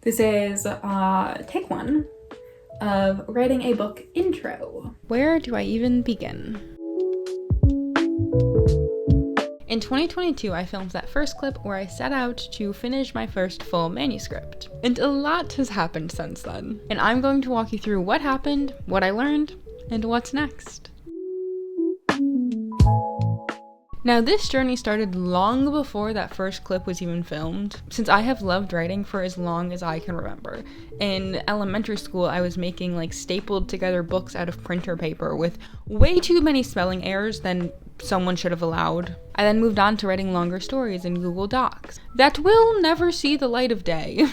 This is take one of writing a book intro. Where do I even begin? In 2022, I filmed that first clip where I set out to finish my first full manuscript. And a lot has happened since then. And I'm going to walk you through what happened, what I learned, and what's next. Now, this journey started long before that first clip was even filmed, since I have loved writing for as long as I can remember. In elementary school, I was making stapled together books out of printer paper with way too many spelling errors than someone should have allowed. I then moved on to writing longer stories in Google Docs that will never see the light of day.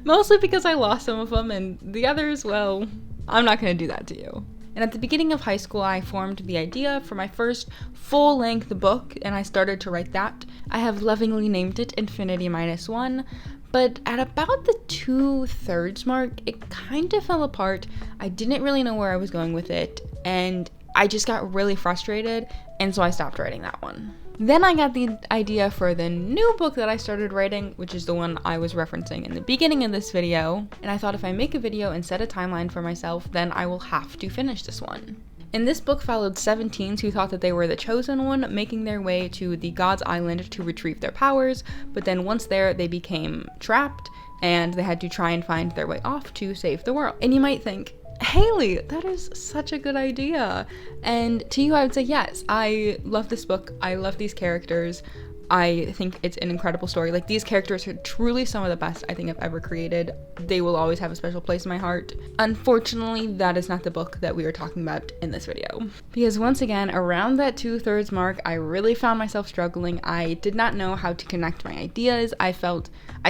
Mostly because I lost some of them, and the others, well, I'm not going to do that to you. And at the beginning of high school, I formed the idea for my first full-length book, and I started to write that. I have lovingly named it Infinity -1, but at about the 2/3 mark, it kind of fell apart. I didn't really know where I was going with it, and I just got really frustrated, and so I stopped writing that one. Then I got the idea for the new book that I started writing, which is the one I was referencing in the beginning of this video, and I thought if I make a video and set a timeline for myself, then I will have to finish this one. And this book followed 17s who thought that they were the chosen one, making their way to the God's Island to retrieve their powers, but then once there, they became trapped, and they had to try and find their way off to save the world. And you might think, Haley, that is such a good idea. And to you, I would say yes. I love this book. I love these characters. I think it's an incredible story. These characters are truly some of the best I think I've ever created. They will always have a special place in my heart. Unfortunately, that is not the book that we are talking about in this video. Because once again, around that 2/3 mark, I really found myself struggling. I did not know how to connect my ideas. I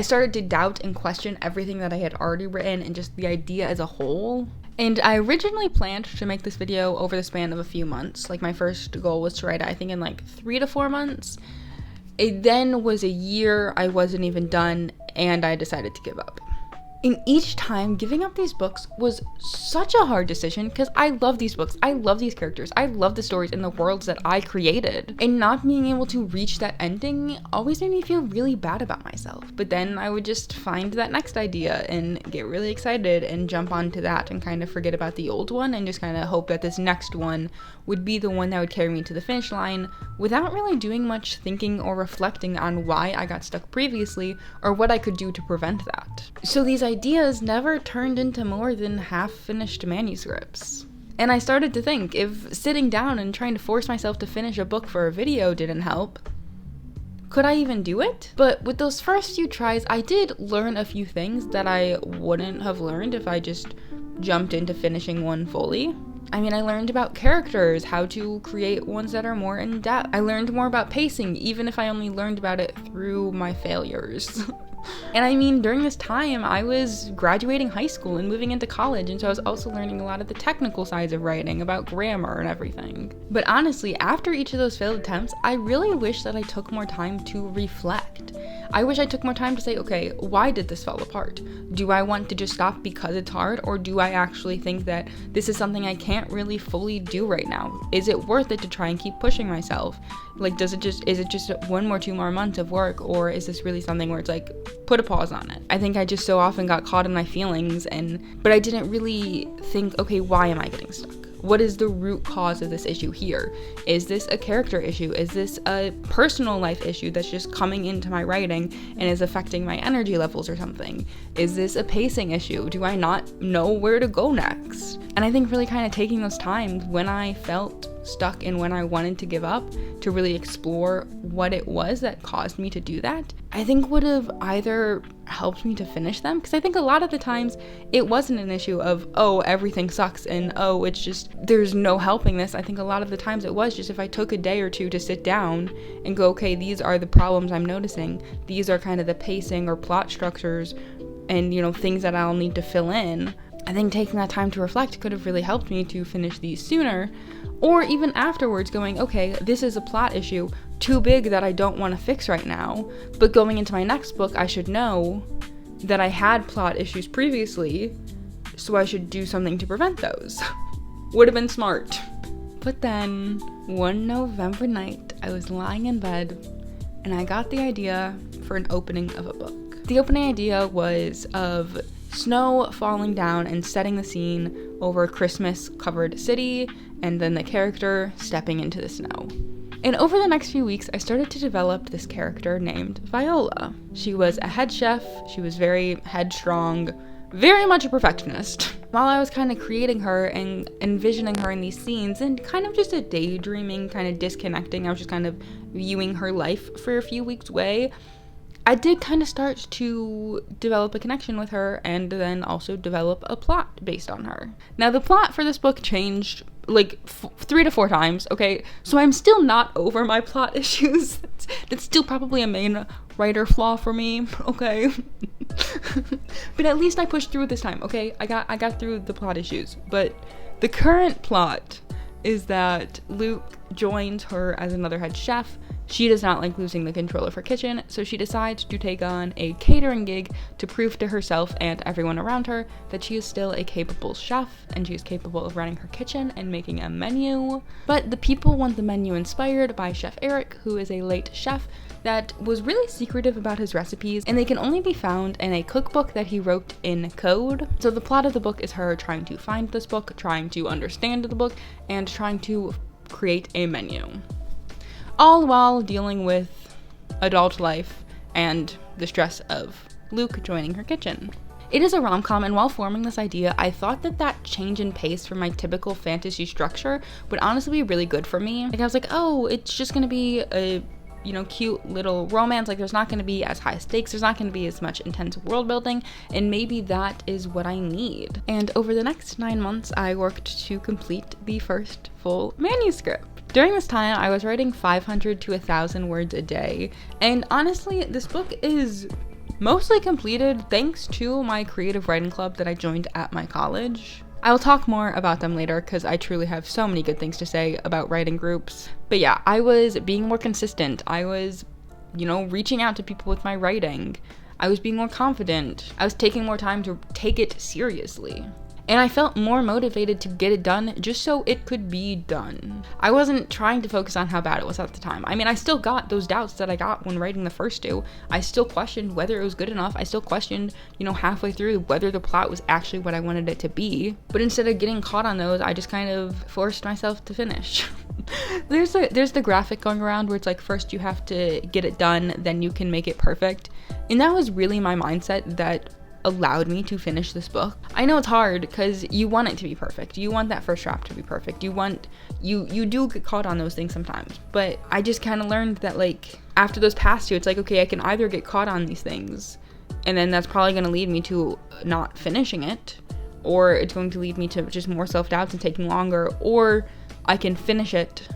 started to doubt and question everything that I had already written and just the idea as a whole. And I originally planned to make this video over the span of a few months. My first goal was to write it, I think, in 3 to 4 months. It then was a year, I wasn't even done, and I decided to give up. And each time, giving up these books was such a hard decision because I love these books, I love these characters, I love the stories and the worlds that I created. And not being able to reach that ending always made me feel really bad about myself. But then I would just find that next idea and get really excited and jump onto that and kind of forget about the old one and just kind of hope that this next one would be the one that would carry me to the finish line without really doing much thinking or reflecting on why I got stuck previously or what I could do to prevent that. So these ideas never turned into more than half-finished manuscripts. And I started to think, if sitting down and trying to force myself to finish a book for a video didn't help, could I even do it? But with those first few tries, I did learn a few things that I wouldn't have learned if I just jumped into finishing one fully. I learned about characters, how to create ones that are more in depth. I learned more about pacing, even if I only learned about it through my failures. And during this time, I was graduating high school and moving into college, and so I was also learning a lot of the technical sides of writing, about grammar and everything. But honestly, after each of those failed attempts, I really wish that I took more time to reflect. I wish I took more time to say, okay, why did this fall apart? Do I want to just stop because it's hard, or do I actually think that this is something I can't really fully do right now? Is it worth it to try and keep pushing myself? Is it just 1 or 2 more months of work, or is this really something where it's put a pause on it? I think I just so often got caught in my feelings, but I didn't really think, okay, why am I getting stuck? What is the root cause of this issue here? Is this a character issue? Is this a personal life issue that's just coming into my writing and is affecting my energy levels or something? Is this a pacing issue? Do I not know where to go next? And I think really kind of taking those times when I felt stuck and when I wanted to give up to really explore what it was that caused me to do that, I think would have either helped me to finish them, because I think a lot of the times it wasn't an issue of, oh, everything sucks and oh, it's just there's no helping this. I think a lot of the times it was just if I took a day or two to sit down and go, okay, these are the problems I'm noticing, these are kind of the pacing or plot structures and things that I'll need to fill in. I think taking that time to reflect could have really helped me to finish these sooner, or even afterwards going, okay, this is a plot issue too big that I don't want to fix right now, but going into my next book, I should know that I had plot issues previously, so I should do something to prevent those. Would have been smart. But then, one November night, I was lying in bed, and I got the idea for an opening of a book. The opening idea was of snow falling down and setting the scene over a Christmas-covered city, and then the character stepping into the snow. And over the next few weeks, I started to develop this character named Viola. She was a head chef, she was very headstrong, very much a perfectionist. While I was kind of creating her and envisioning her in these scenes and kind of just a daydreaming, kind of disconnecting, I was just kind of viewing her life for a few weeks away, I did kind of start to develop a connection with her and then also develop a plot based on her. Now, the plot for this book changed like 3 to 4 times, okay? So I'm still not over my plot issues. That's still probably a main writer flaw for me, okay? But at least I pushed through this time, okay? I got through the plot issues. But the current plot is that Luke joins her as another head chef. She does not like losing the control of her kitchen, so she decides to take on a catering gig to prove to herself and everyone around her that she is still a capable chef and she is capable of running her kitchen and making a menu. But the people want the menu inspired by Chef Eric, who is a late chef that was really secretive about his recipes, and they can only be found in a cookbook that he wrote in code. So the plot of the book is her trying to find this book, trying to understand the book, and trying to create a menu, all while dealing with adult life and the stress of Luke joining her kitchen. It is a rom-com, and while forming this idea, I thought that change in pace from my typical fantasy structure would honestly be really good for me. Like, I was like, oh, it's just gonna be a, you know, cute little romance. Like, there's not going to be as high stakes, there's not going to be as much intense world building, and maybe that is what I need. And over the next 9 months, I worked to complete the first full manuscript. During this time, I was writing 500 to 1,000 words a day, and honestly, this book is mostly completed thanks to my creative writing club that I joined at my college. I will talk more about them later because I truly have so many good things to say about writing groups. But yeah, I was being more consistent. I was, you know, reaching out to people with my writing. I was being more confident. I was taking more time to take it seriously. And I felt more motivated to get it done just so it could be done. I wasn't trying to focus on how bad it was at the time. I mean, I still got those doubts that I got when writing the first 2. I still questioned whether it was good enough. I still questioned, you know, halfway through whether the plot was actually what I wanted it to be. But instead of getting caught on those, I just kind of forced myself to finish. There's the graphic going around where it's like, first you have to get it done, then you can make it perfect. And that was really my mindset that allowed me to finish this book. I know it's hard because you want it to be perfect. You want that first draft to be perfect. You do get caught on those things sometimes. But I just kind of learned that, like, after those past 2, it's like, okay, I can either get caught on these things, and then that's probably going to lead me to not finishing it, or it's going to lead me to just more self-doubts and taking longer, or I can finish it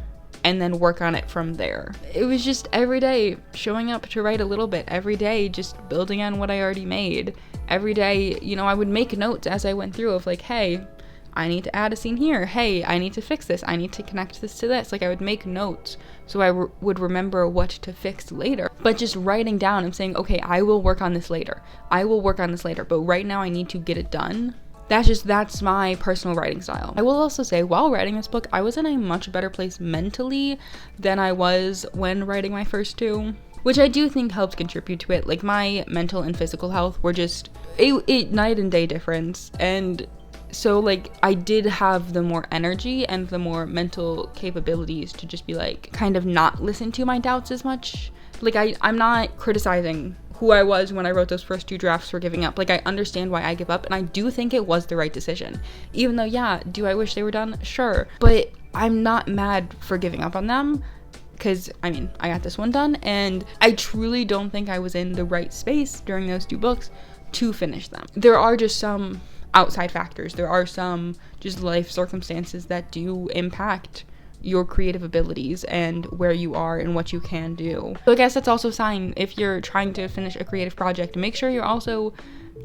and then work on it from there. It was just every day showing up to write a little bit, every day just building on what I already made. Every day, you know, I would make notes as I went through of like, hey, I need to add a scene here. Hey, I need to fix this. I need to connect this to this. Like, I would make notes so I would remember what to fix later. But just writing down and saying, okay, I will work on this later. I will work on this later. But right now I need to get it done. That's my personal writing style. I will also say, while writing this book, I was in a much better place mentally than I was when writing my first 2. Which I do think helped contribute to it. Like, my mental and physical health were just a night and day difference. And so, like, I did have the more energy and the more mental capabilities to just be like, kind of not listen to my doubts as much. Like, I'm not criticizing who I was when I wrote those first 2 drafts for giving up. Like, I understand why I give up, and I do think it was the right decision. Even though, yeah, do I wish they were done? Sure. But I'm not mad for giving up on them. Because, I mean, I got this one done, and I truly don't think I was in the right space during those 2 books to finish them. There are just some outside factors. There are some just life circumstances that do impact your creative abilities and where you are and what you can do. So I guess that's also a sign if you're trying to finish a creative project, make sure you're also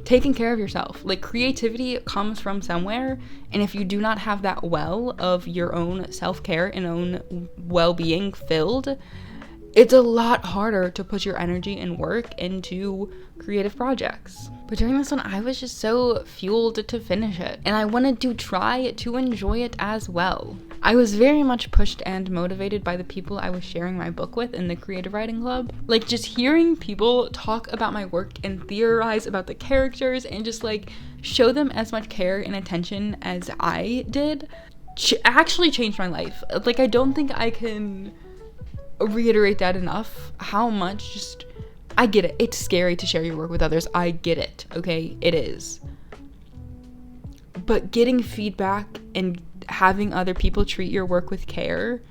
taking care of yourself. Like, creativity comes from somewhere, and if you do not have that well of your own self-care and own well-being filled, it's a lot harder to put your energy and work into creative projects. But during this one, I was just so fueled to finish it, and I wanted to try to enjoy it as well. I was very much pushed and motivated by the people I was sharing my book with in the creative writing club. Like, just hearing people talk about my work and theorize about the characters and just like show them as much care and attention as I did actually changed my life. Like, I don't think I can reiterate that enough, how much just, I get it. It's scary to share your work with others. I get it, okay? It is. But getting feedback and having other people treat your work with care,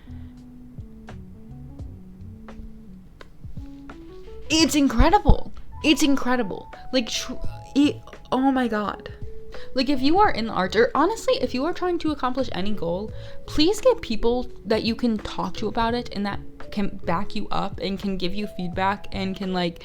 it's incredible. It's incredible. Like, oh my god. Like, if you are in the arts, or honestly, if you are trying to accomplish any goal, please get people that you can talk to about it and that can back you up and can give you feedback and can like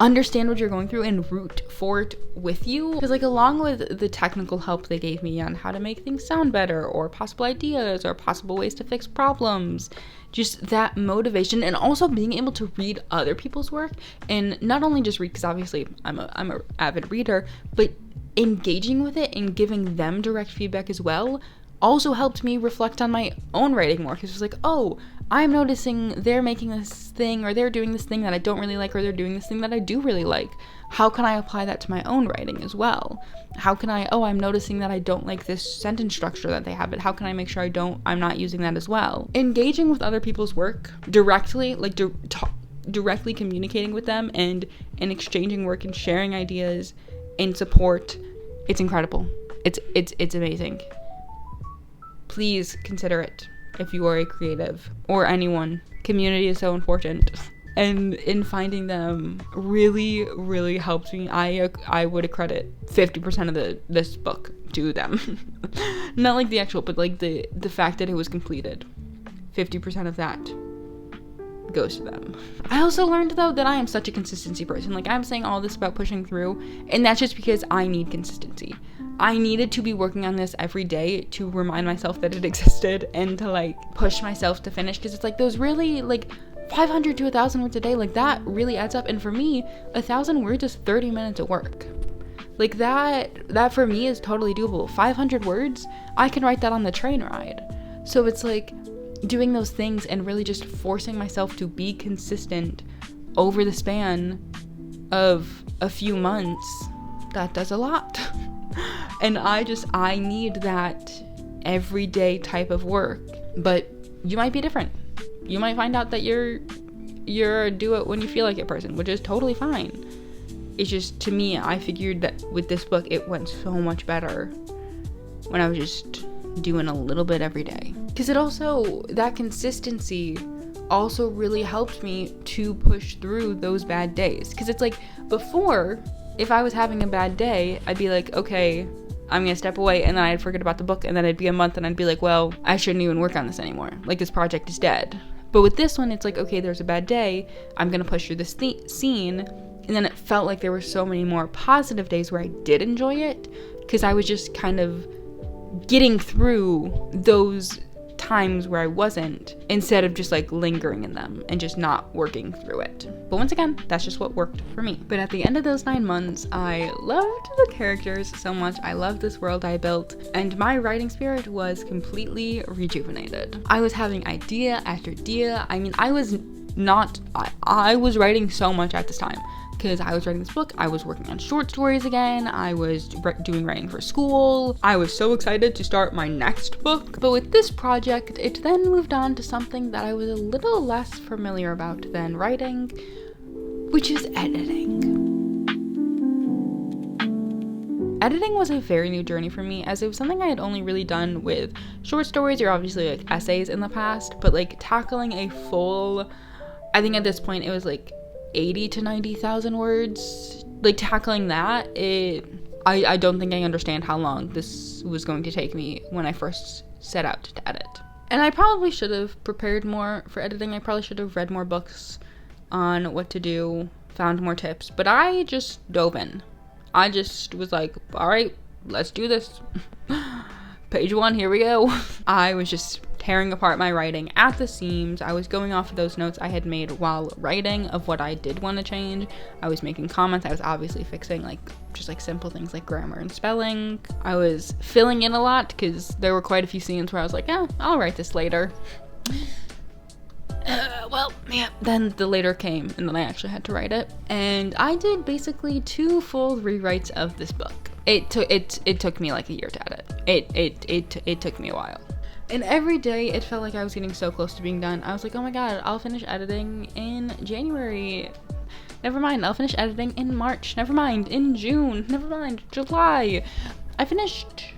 understand what you're going through and root for it with you. Because like, along with the technical help they gave me on how to make things sound better, or possible ideas or possible ways to fix problems, just that motivation, and also being able to read other people's work, and not only just read, because obviously I'm a avid reader, but engaging with it and giving them direct feedback as well also helped me reflect on my own writing more. Because it was like, oh, I'm noticing they're making this thing, or they're doing this thing that I don't really like, or they're doing this thing that I do really like. How can I apply that to my own writing as well? How can I'm noticing that I don't like this sentence structure that they have, but how can I make sure I'm not using that as well? Engaging with other people's work directly, like directly communicating with them and exchanging work and sharing ideas and support, it's incredible. It's amazing. Please consider it if you are a creative or anyone. Community is so important, and in finding them really, really helped me. I would accredit 50% of this book to them. Not like the actual, but like the fact that it was completed. 50% of that goes to them. I also learned though that I am such a consistency person. Like, I'm saying all this about pushing through, and that's just because I need consistency. I needed to be working on this every day to remind myself that it existed and to like push myself to finish, because it's like those really like 500 to 1,000 words a day, like that really adds up. And for me, 1,000 words is 30 minutes of work. Like that for me is totally doable. 500 words, I can write that on the train ride. So it's like doing those things and really just forcing myself to be consistent over the span of a few months, that does a lot. And I need that everyday type of work. But you might be different. You might find out that you're a do it when you feel like it person, which is totally fine. It's just, to me, I figured that with this book, it went so much better when I was just doing a little bit every day. Because it also, that consistency also really helped me to push through those bad days. Because it's like, before, if I was having a bad day, I'd be like, okay, I'm gonna step away, and then I'd forget about the book, and then it'd be a month, and I'd be like, well, I shouldn't even work on this anymore. Like, this project is dead. But with this one, it's like, okay, there's a bad day, I'm gonna push through this scene, and then it felt like there were so many more positive days where I did enjoy it, because I was just kind of getting through those times where I wasn't, instead of just like lingering in them and just not working through it. But once again, that's just what worked for me. But at the end of those 9 months, I loved the characters so much. I loved this world I built, and my writing spirit was completely rejuvenated. I was having idea after idea. I mean, I was writing so much at this time, because I was writing this book, I was working on short stories again, I was doing writing for school, I was so excited to start my next book. But with this project, it then moved on to something that I was a little less familiar about than writing, which is editing. Editing was a very new journey for me, as it was something I had only really done with short stories or obviously like essays in the past, but like tackling a full, I think at this point it was like 80 to 90,000 words, like tackling that, I don't think I understand how long this was going to take me when I first set out to edit. And I probably should have prepared more for editing. I probably should have read more books on what to do, found more tips, but I just dove in. I just was like, all right, let's do this. Page 1, here we go. I was just tearing apart my writing at the seams. I was going off of those notes I had made while writing of what I did want to change. I was making comments. I was obviously fixing like just like simple things like grammar and spelling. I was filling in a lot because there were quite a few scenes where I was like, yeah, I'll write this later. Well, yeah, then the later came and then I actually had to write it. And I did basically 2 full rewrites of this book. It took me like a year to edit. It took me a while. And every day it felt like I was getting so close to being done. I was like, oh my god, I'll finish editing in January. Never mind, I'll finish editing in March. Never mind, in June. Never mind, July. I finished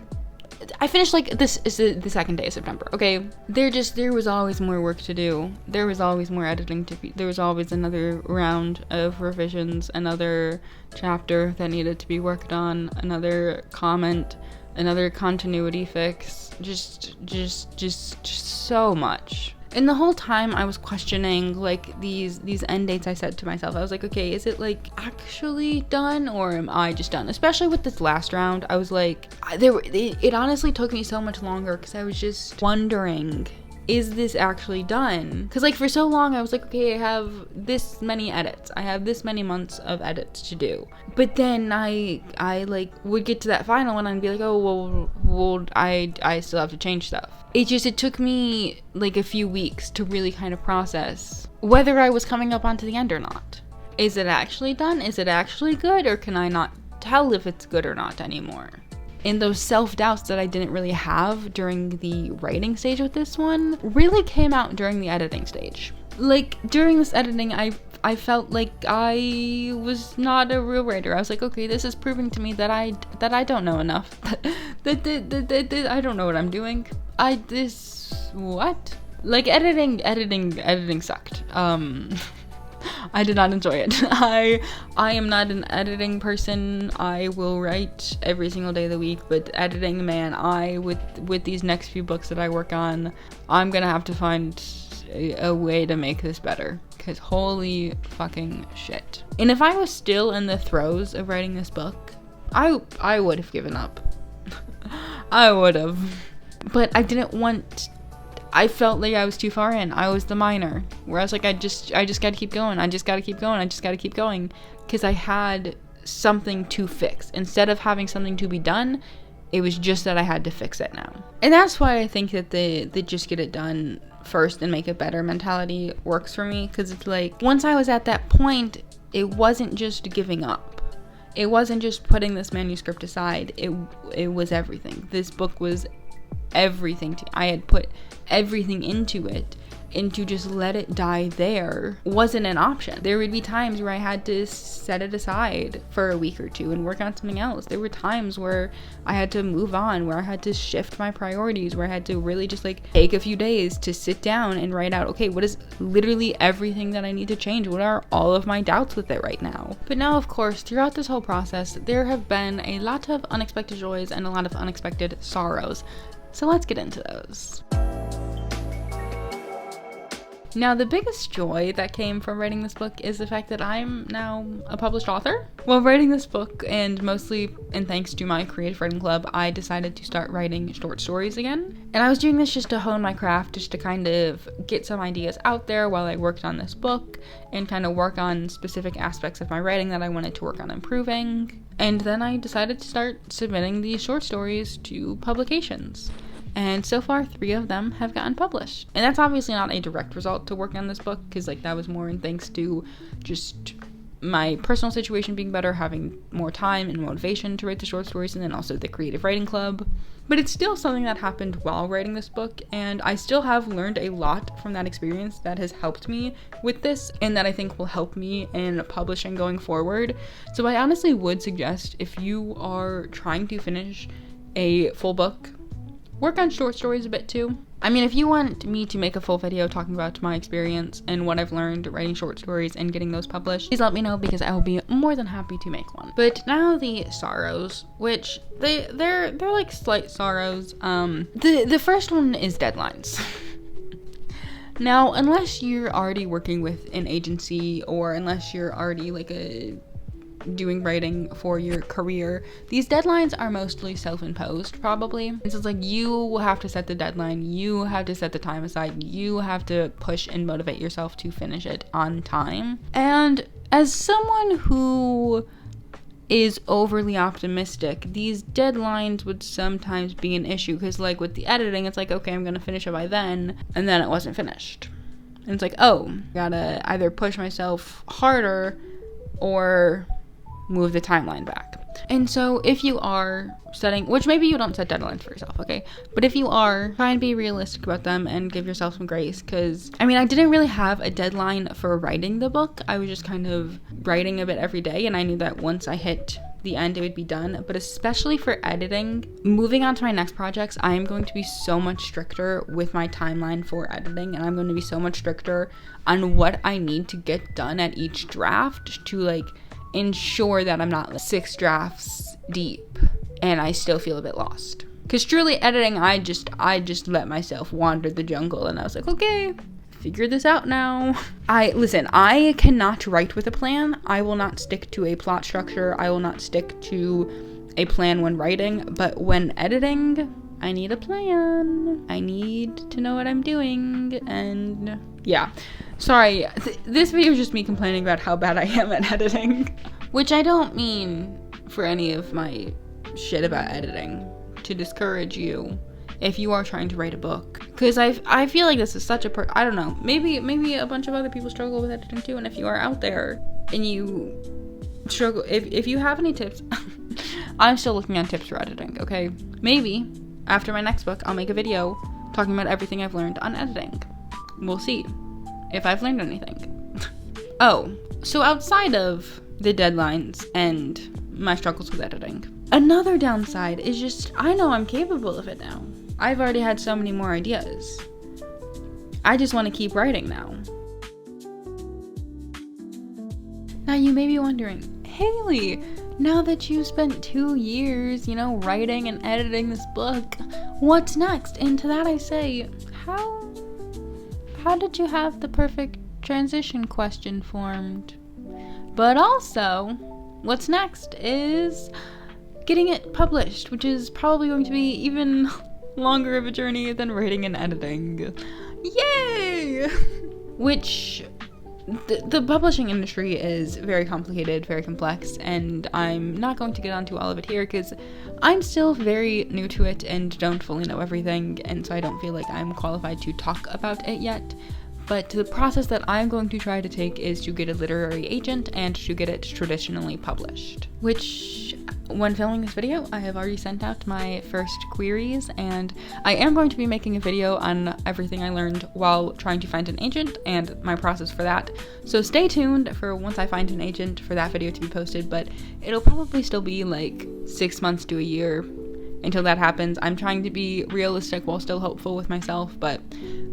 like this is the second day of September, okay? There was always more work to do. There was always more editing to be. There was always another round of revisions, another chapter that needed to be worked on, another comment, another continuity fix. Just so much. And the whole time I was questioning like these end dates I set to myself. I was like, okay, is it like actually done or am I just done? Especially with this last round, I was like, it honestly took me so much longer because I was just wondering, is this actually done? Because like for so long I was like, okay, I have this many edits. I have this many months of edits to do. But then I like would get to that final one and be like, oh, well, I still have to change stuff. It took me like a few weeks to really kind of process whether I was coming up onto the end or not. Is it actually done? Is it actually good? Or can I not tell if it's good or not anymore? And those self-doubts that I didn't really have during the writing stage with this one really came out during the editing stage. Like during this editing, I felt like I was not a real writer. I was like, okay, this is proving to me that I don't know enough. that I don't know what I'm doing. What? Like editing sucked. I did not enjoy it. I am not an editing person. I will write every single day of the week, but editing, man, with these next few books that I work on, I'm gonna have to find a way to make this better, because holy fucking shit. And if I was still in the throes of writing this book, I would have given up. I would have. But I didn't want... I felt like I was too far in. I was the minor. Where I was like, I just gotta keep going. I just gotta keep going. Because I had something to fix. Instead of having something to be done, it was just that I had to fix it now. And that's why I think that the just get it done first and make it better mentality works for me. Because it's like, once I was at that point, it wasn't just giving up. It wasn't just putting this manuscript aside. It was everything. This book was everything. I had put everything into it, and to just let it die there wasn't an option. There would be times where I had to set it aside for a week or two and work on something else. There were times where I had to move on, where I had to shift my priorities, where I had to really just like take a few days to sit down and write out, okay, what is literally everything that I need to change? What are all of my doubts with it right now? But now, of course, throughout this whole process, there have been a lot of unexpected joys and a lot of unexpected sorrows. So let's get into those. Now, the biggest joy that came from writing this book is the fact that I'm now a published author. While writing this book, and mostly in thanks to my creative writing club, I decided to start writing short stories again. And I was doing this just to hone my craft, just to kind of get some ideas out there while I worked on this book, and kind of work on specific aspects of my writing that I wanted to work on improving. And then I decided to start submitting these short stories to publications. And so far, 3 of them have gotten published. And that's obviously not a direct result to working on this book, because like that was more in thanks to just my personal situation being better, having more time and motivation to write the short stories, and then also the creative writing club. But it's still something that happened while writing this book, and I still have learned a lot from that experience that has helped me with this, and that I think will help me in publishing going forward. So I honestly would suggest, if you are trying to finish a full book, work on short stories a bit too. I mean, if you want me to make a full video talking about my experience and what I've learned writing short stories and getting those published, please let me know, because I will be more than happy to make one. But now the sorrows, which they're like slight sorrows. The first one is deadlines. Now, unless you're already working with an agency, or unless you're already like a doing writing for your career, these deadlines are mostly self-imposed, probably. And so it's like, you have to set the deadline, you have to set the time aside, you have to push and motivate yourself to finish it on time. And as someone who is overly optimistic, these deadlines would sometimes be an issue, because like with the editing, it's like, okay, I'm gonna finish it by then, and then it wasn't finished. And it's like, oh, gotta either push myself harder or move the timeline back. And so if you are setting, which maybe you don't set deadlines for yourself, okay? But if you are, try and be realistic about them and give yourself some grace, because, I mean, I didn't really have a deadline for writing the book. I was just kind of writing a bit every day, and I knew that once I hit the end, it would be done. But especially for editing, moving on to my next projects, I am going to be so much stricter with my timeline for editing, and I'm going to be so much stricter on what I need to get done at each draft to, like, ensure that I'm not 6 drafts deep and I still feel a bit lost. Because truly editing, I just let myself wander the jungle, and I was like, okay, figure this out now. I cannot write with a plan. I will not stick to a plot structure. I will not stick to a plan when writing, but when editing, I need a plan. I need to know what I'm doing, and yeah. Sorry, this video is just me complaining about how bad I am at editing. Which I don't mean for any of my shit about editing to discourage you if you are trying to write a book. Because I feel like this is such a I don't know, maybe a bunch of other people struggle with editing too, and if you are out there and you struggle, if you have any tips, I'm still looking on tips for editing, okay? Maybe after my next book, I'll make a video talking about everything I've learned on editing. We'll see if I've learned anything. Oh, so outside of the deadlines and my struggles with editing, another downside is just, I know I'm capable of it now. I've already had so many more ideas. I just want to keep writing now. Now you may be wondering, Haley, now that you spent 2 years, writing and editing this book, what's next? And to that I say, how did you have the perfect transition question formed? But also, what's next is getting it published, which is probably going to be even longer of a journey than writing and editing. Yay! Which, the publishing industry is very complicated, very complex, and I'm not going to get onto all of it here because I'm still very new to it and don't fully know everything, and so I don't feel like I'm qualified to talk about it yet. But the process that I'm going to try to take is to get a literary agent and to get it traditionally published. Which, when filming this video, I have already sent out my first queries, and I am going to be making a video on everything I learned while trying to find an agent and my process for that. So stay tuned for once I find an agent for that video to be posted, but it'll probably still be like 6 months to a year until that happens. I'm trying to be realistic while still hopeful with myself, but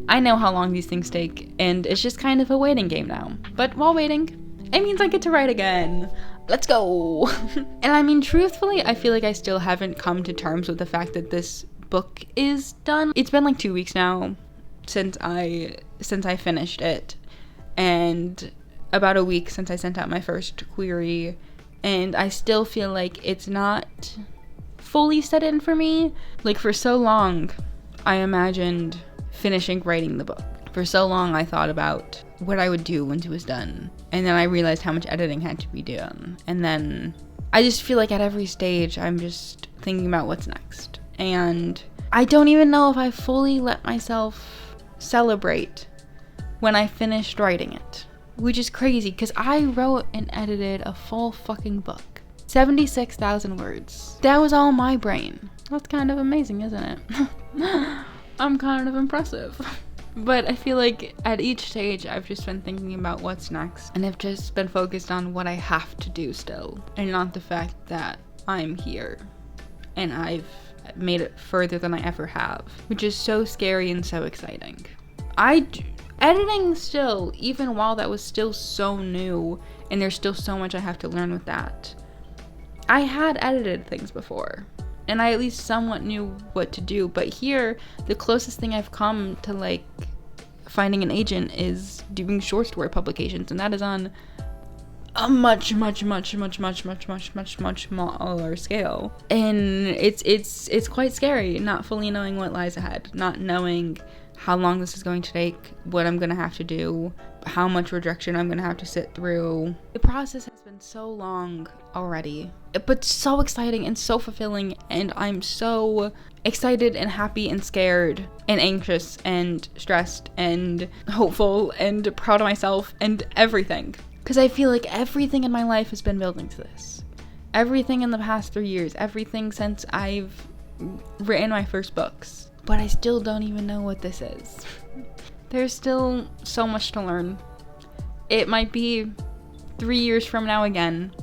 I know how long these things take, and it's just kind of a waiting game now. But while waiting, it means I get to write again. Let's go! And I mean, truthfully, I feel like I still haven't come to terms with the fact that this book is done. It's been like 2 weeks now since I finished it, and about a week since I sent out my first query, and I still feel like it's not fully set in for me. Like, for so long, I imagined finishing writing the book. For so long, I thought about what I would do once it was done. And then I realized how much editing had to be done. And then I just feel like at every stage, I'm just thinking about what's next. And I don't even know if I fully let myself celebrate when I finished writing it. Which is crazy, because I wrote and edited a full fucking book. 76,000 words. That was all my brain. That's kind of amazing, isn't it? I'm kind of impressive. But I feel like at each stage, I've just been thinking about what's next, and I've just been focused on what I have to do still, and not the fact that I'm here, and I've made it further than I ever have, which is so scary and so exciting. Editing still, even while that was still so new, and there's still so much I have to learn with that, I had edited things before, and I at least somewhat knew what to do. But here, the closest thing I've come to like finding an agent is doing short story publications, and that is on a much smaller scale. And it's quite scary, not fully knowing what lies ahead, not knowing how long this is going to take, what I'm gonna have to do, how much rejection I'm gonna have to sit through. The process has been so long already, but so exciting and so fulfilling, and I'm so excited and happy and scared and anxious and stressed and hopeful and proud of myself and everything. Because I feel like everything in my life has been building to this. Everything in the past 3 years, everything since I've written my first books. But I still don't even know what this is. There's still so much to learn. It might be 3 years from now again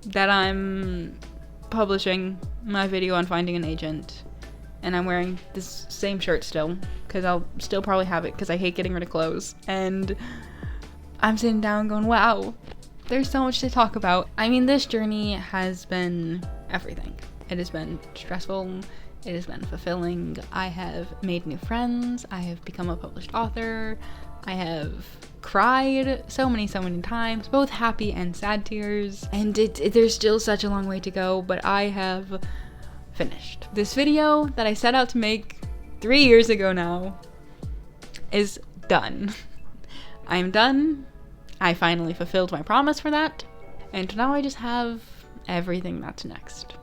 that I'm publishing my video on finding an agent. And I'm wearing this same shirt still, because I'll still probably have it because I hate getting rid of clothes. And I'm sitting down going, wow, there's so much to talk about. I mean, this journey has been everything. It has been stressful. It has been fulfilling. I have made new friends. I have become a published author. I have cried so many times, both happy and sad tears. And there's still such a long way to go, but I have finished. This video that I set out to make 3 years ago now is done. I'm done. I finally fulfilled my promise for that. And now I just have everything that's next.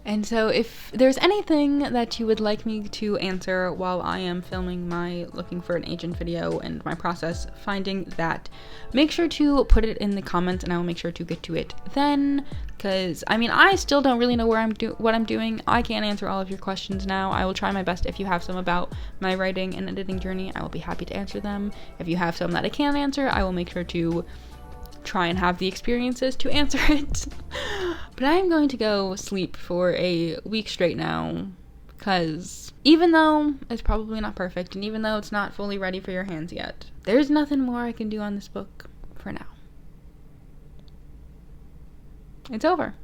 And so if there's anything that you would like me to answer while I am filming my looking for an agent video and my process finding that, make sure to put it in the comments and I will make sure to get to it then. Because, I mean, I still don't really know what I'm doing. I can't answer all of your questions now. I will try my best. If you have some about my writing and editing journey, I will be happy to answer them. If you have some that I can't answer, I will make sure to try and have the experiences to answer it. But I am going to go sleep for a week straight now, because even though it's probably not perfect and even though it's not fully ready for your hands yet, there's nothing more I can do on this book for now. It's over.